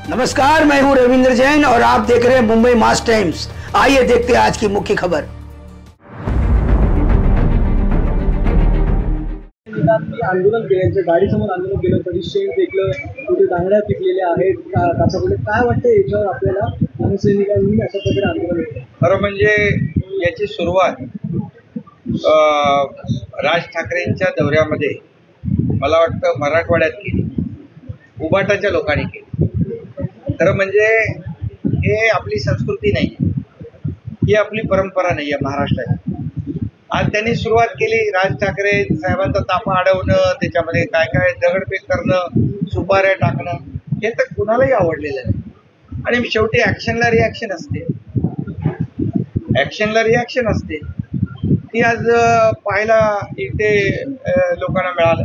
नमस्कार, मैं हूं रविंद्र जैन और आप देख रहे हैं मुंबई मास टाइम्स। आइए देखते हैं आज की मुख्य खबर। आंदोलन केलं, गाडीसमोर आंदोलन केलं, तरी शेण फेकलं, कुठे दांगड्या पिकलेल्या आहेत, काचापुढे काय वाटतं याच्यावर आपल्याला मनसैनिकांनी अशा प्रकारे आंदोलन केलं? खरं म्हणजे याची सुरुवात राज ठाकरेंच्या दौऱ्यामध्ये मला वाटतं मराठवाड्यात केली, उबाटाच्या लोकांनी केली। खरं म्हणजे हे आपली संस्कृती नाही, ही आपली परंपरा नाही आहे महाराष्ट्राची। आज त्यांनी सुरुवात केली, राज ठाकरे साहेबांचा ताफा अडवणं, त्याच्यामध्ये काय काय दगडफेक करणं, सुपाऱ्या टाकणं, हे तर कुणालाही आवडलेलं नाही। आणि शेवटी ॲक्शनला रिॲक्शन असते, ॲक्शनला रिॲक्शन असते। ती आज पाहायला इथे लोकांना मिळालं,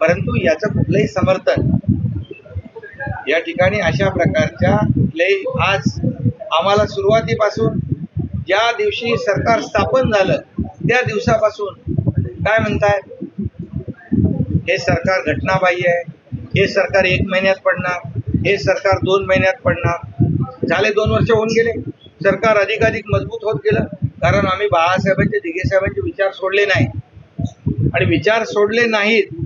परंतु याचं कुठलंही समर्थन या ठिकाणी अशा प्रकारच्या कुठलेही आज आम्हाला सुरुवातीपासून ज्या दिवशी सरकार स्थापन झालं त्या दिवसापासून काय म्हणताय, हे सरकार घटनाबाह्य आहे, हे सरकार 1 महिन्यात पडणार, हे सरकार 2 महिन्यात पडणार। झाले 2 वर्ष होऊन गेले, सरकार अधिकाधिक मजबूत होत गेलं, कारण आम्ही बाळासाहेबांचे, दिघे साहेबांचे विचार सोडले नाही। आणि विचार सोडले नाहीत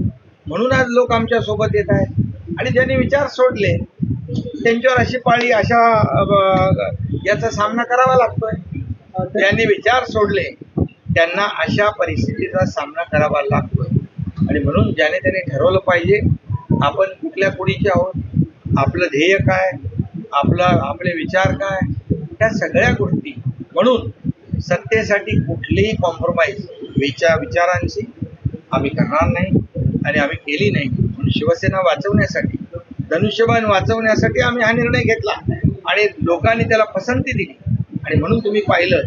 म्हणून आज लोक आमच्या सोबत येत आहेत। आणि ज्यांनी विचार सोडले त्यांच्यावर अशी पाळी, अशा याचा सामना करावा लागतोय। ज्यांनी विचार सोडले त्यांना अशा परिस्थितीचा सामना करावा लागतोय। आणि म्हणून ज्याने त्याने ठरवलं पाहिजे आपण कुठल्या कुणीचे आहोत, आपलं ध्येय काय, आपले विचार काय, त्या सगळ्या गोष्टी। म्हणून सत्तेसाठी कुठलीही कॉम्प्रोमाइज विचारांची आम्ही करणार नाही आणि आम्ही केली नाही। म्हणून शिवसेना वाचवण्यासाठी, धनुष्यबाण वाचवण्यासाठी आम्ही हा निर्णय घेतला आणि लोकांनी त्याला पसंती दिली। आणि म्हणून तुम्ही पाहिलं,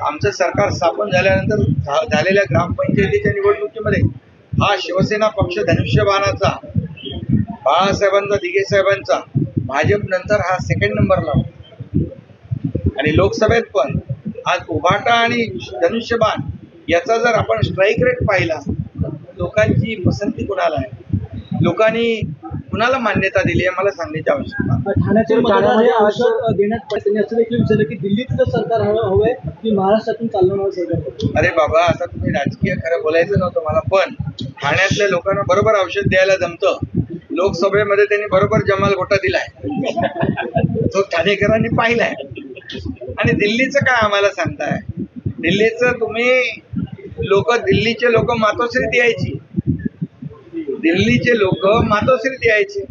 आमचं सरकार स्थापन झाल्यानंतर झालेल्या ग्रामपंचायतीच्या निवडणुकीमध्ये हा शिवसेना पक्ष धनुष्यबाणाचा, बाळासाहेबांचा, दिघे साहेबांचा, भाजप नंतर हा 2nd नंबरला होता। आणि लोकसभेत पण आज उभाटा आणि धनुष्यबाण याचा जर आपण स्ट्राईक रेट पाहिला, लोकांची पसंती कुणाला आहे, लोकांनी कुणाला मान्यता दिली आहे मला सांगण्याची आवश्यकता। ठाण्याच्या मतदारांना आश्वासन देण्यात त्यांनी असं देखील विचारलं की दिल्लीतलं सरकार हवंय की महाराष्ट्रातून चालवणारं सरकार? अरे बाबा, आता तुम्ही राजकीय खरं बोलायचं नव्हतं मला, पण ठाण्यातल्या लोकांना बरोबर औषध द्यायला जमतं। लोकसभेमध्ये त्यांनी बरोबर जमाल घोटा दिलाय, तो ठाणेकरांनी पाहिलाय। आणि दिल्लीचं काय आम्हाला सांगताय? दिल्लीचं तुम्ही दिल्लीचे लोक मातोश्रीत यायची, दिल्लीचे लोक मातोश्रीत यायचे,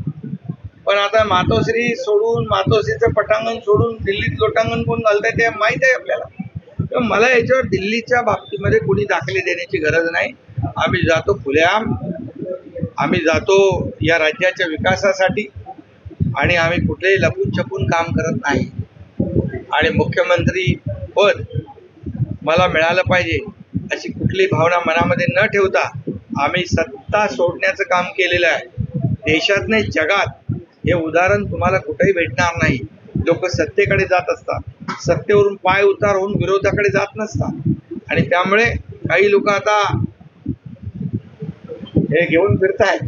पण आता मातोश्री सोडून, मातोश्रीचं पटांगण सोडून दिल्लीत लोटांगण कोण घालताय ते माहीत आहे आपल्याला। तर मला याच्यावर दिल्लीच्या बाबतीमध्ये कोणी दाखले देण्याची गरज नाही। आम्ही जातो खुलेआम, आम्ही जातो या राज्याच्या विकासासाठी आणि आम्ही कुठलेही लपून छपून काम करत नाही। आणि मुख्यमंत्री पद मला मिळालं पाहिजे अशी कुठली भावना मनामध्ये न ठेवता आम्ही सत्ता सोडण्याचं काम केलेलं आहे। देशात नाही जगात हे उदाहरण तुम्हाला कुठेही भेटणार नाही। लोक सत्तेकडे जात असतात, सत्तेवरून पाय उतार होऊन विरोधाकडे जात नसतात। आणि त्यामुळे काही लोक आता हे घेऊन फिरतायत,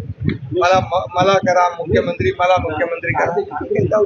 मला करा मुख्यमंत्री, मला मुख्यमंत्री करा।